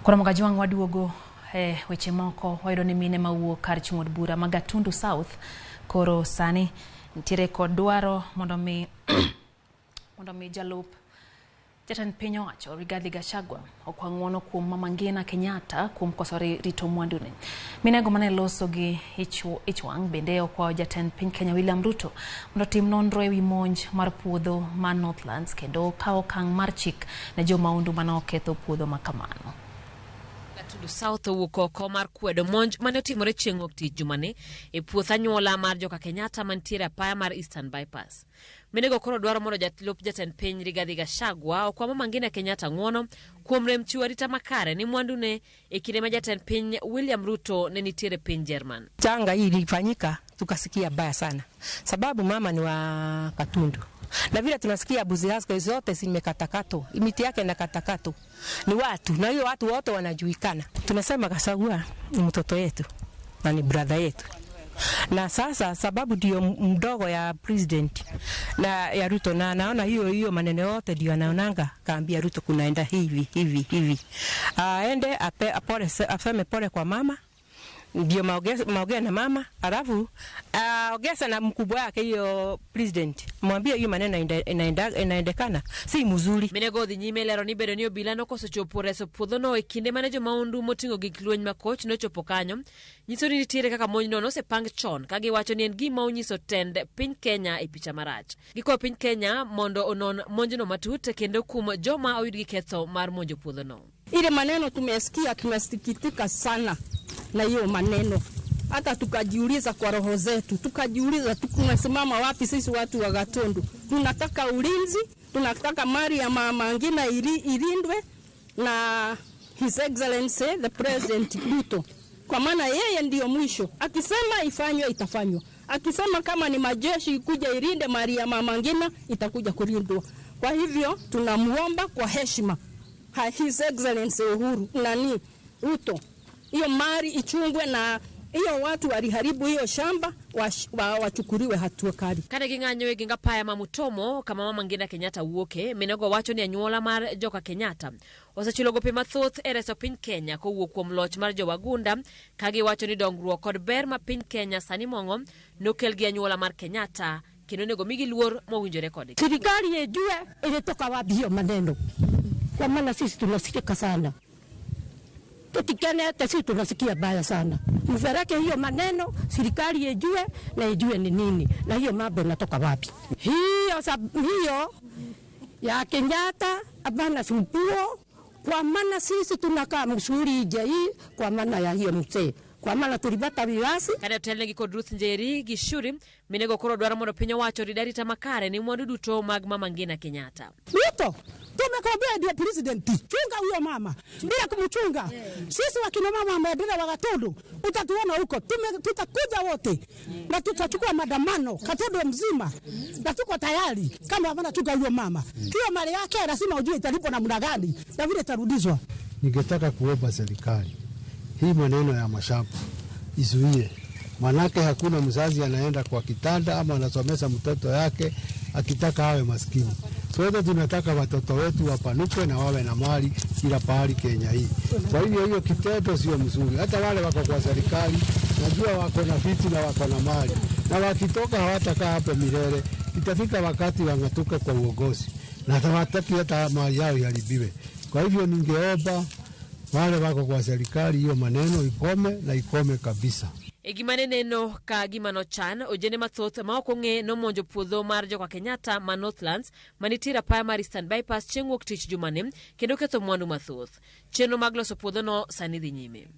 Koro Gachagua waduogo weche moko wayudo ni mine mawuok kar chung'od bura ma Gatundu South koro sani nitiere kod dwaro mondo mi jalup jatend piny owacho Gachagua okwa ng'uono kuom Mama Ngina Kenyatta kuom koso rito mwandune. Minego mane loso gi ich wang' bende okwa jatend piny Kenya William Ruto mondo tim nonro ewi monj mar puodho ma Northlands kendo kawo okang' mar chik ne jomaundu mane oketho puodho makamano. Gatundu South owuok oko mar kwedo monj mane otimore chieng' wuok tich jumane e puoth anyuola mar joka Kenyatta mantiere apaya mar Eastern Bypass. Minego koro dwaro mondo jatlup jatend piny Gachagua okwa Mama Ngina Kenyatta ng'uono kuom rem chiwo arita makare ni mwandune e kinde ma jatend piny William Ruto ne nitiere piny German. Janga hili ilifanyika tukasikia baya sana sababu mama ni wa Gatundu. Na vile tunasikia buzi yake zote zimekatakato, miti yake na katakato. Ni watu, na hiyo watu wote wanajulikana. Tunasema Gachagua ni mtoto yetu na ni brother yetu. Na sasa sababu ndio mdogo ya president na ya Ruto, na naona hiyo maneno yote ndio anaonanga kaambia Ruto kunaenda hivi. Aende afeme pole kwa mama. Ndio maongea na mama, alafu ongeza na mkubwa wake hiyo president. Mwambie hiyo maneno inaendekana si mzuri. Minego dhi nyime lero ni bedo ni obila nokoso chopo reso puodho no e kinde mane jomaundu moting'o gik lweny makoch nochopo kanyo. Nyiso ni nitiere kaka monj no osepang chon ka giwacho ni en gima onyiso tend piny Kenya e picha marach. Giko piny Kenya mondo onon monjno matut kendo kum joma oyud gi ketho mar monjo puodho no. Ile maneno tumesikia tunasikitika sana na hiyo maneno. Hata tukajiuliza kwa roho zetu, tukajiuliza tunasimama wapi sisi watu wa Gatundu. Tunataka ulinzi, tunataka mali ya Mama Ngina ilindwe na His Excellency the President Ruto. Kwa maana yeye ndio mwisho. Akisema ifanywe itafanywa. Akisema kama ni majeshi kuja ilinde mali ya Mama Ngina itakuja kulindwa. Kwa hivyo tunamuomba kwa heshima His Excellency Ruto, hiyo mali ichungwe na hiyo watu waliharibu hiyo shamba wachukuliwe hatua kali. Kane ging'anyo ginga paya mamutomo kama Mama Ngina Kenyatta wuoke, minego wacho ni anyuola mar joka Kenyatta osechulo gope mathoth e reso piny Kenya kowuok kuom loch mar jowagunda, kagi wacho ni dongruok kod ber ma piny Kenya sani mongo nokel gi anyuola mar Kenyatta kendo nego migi luor mowinjore kodgi. Serikali ijue ilitoka wapi hiyo maneno, kwa maana sisi tunasikia sana. Tutikane sisi tunasikia baya sana. Mfereke hiyo maneno, serikali ijue na ijue ni nini na hiyo mambo inatoka wapi. Hiyo ya Kenyatta abana sumpuo, kwa maana sisi tunakaa msuri hii kwa maana ya hiyo mzee. Kwa maana tulibata viwasi. Kane otelnegi kod Ruth Njeri Gishuri, minego koro dwaro mondo piny owacho ridarita makare ni mwandu duto mag Mama Ngina Kenyatta. Ruto, tumekwambia ndio president. Chunga huyo mama. Bila kumchunga. Sisi wakina mama ambao wa Gatundu, utatuona huko. Tutakuja wote. Na tutachukua maandamano Gatundu mzima. Na tuko tayari kama hapana chunga huyo mama. Hiyo mali yake lazima ujue italipo namna gani na vile itarudishwa. Ningetaka kuomba serikali hii maneno ya mashamba izuie. Manake hakuna mzazi anaenda kwa kitanda ama anasomesha mtoto yake akitaka awe maskini. Sote tunataka watoto wetu wapanuke na wawe na mali kila pahali Kenya hii. Kwa hiyo kitendo sio mzuri. Hata wale wako kwa serikali najua wako na viti na wako na mali. Na wakitoka hawatakaa hapo milele. Itafika wakati wangatuka kwa uongozi. Na hawataki hata mali yao iharibiwe. Kwa hivyo ningeomba wale wako kwa serikali hiyo maneno ikome na ikome kabisa. Egimane neno ka gimano chan ojene mathoth ma ok ong'e nomonjo puodho mar joka Kenyatta ma Northlands manitira paya mar Eastern Bypass chieng' wuok tich jumane kendo ketho mwandu mathoth. Chenro mag loso puodho no sani dhi nyime.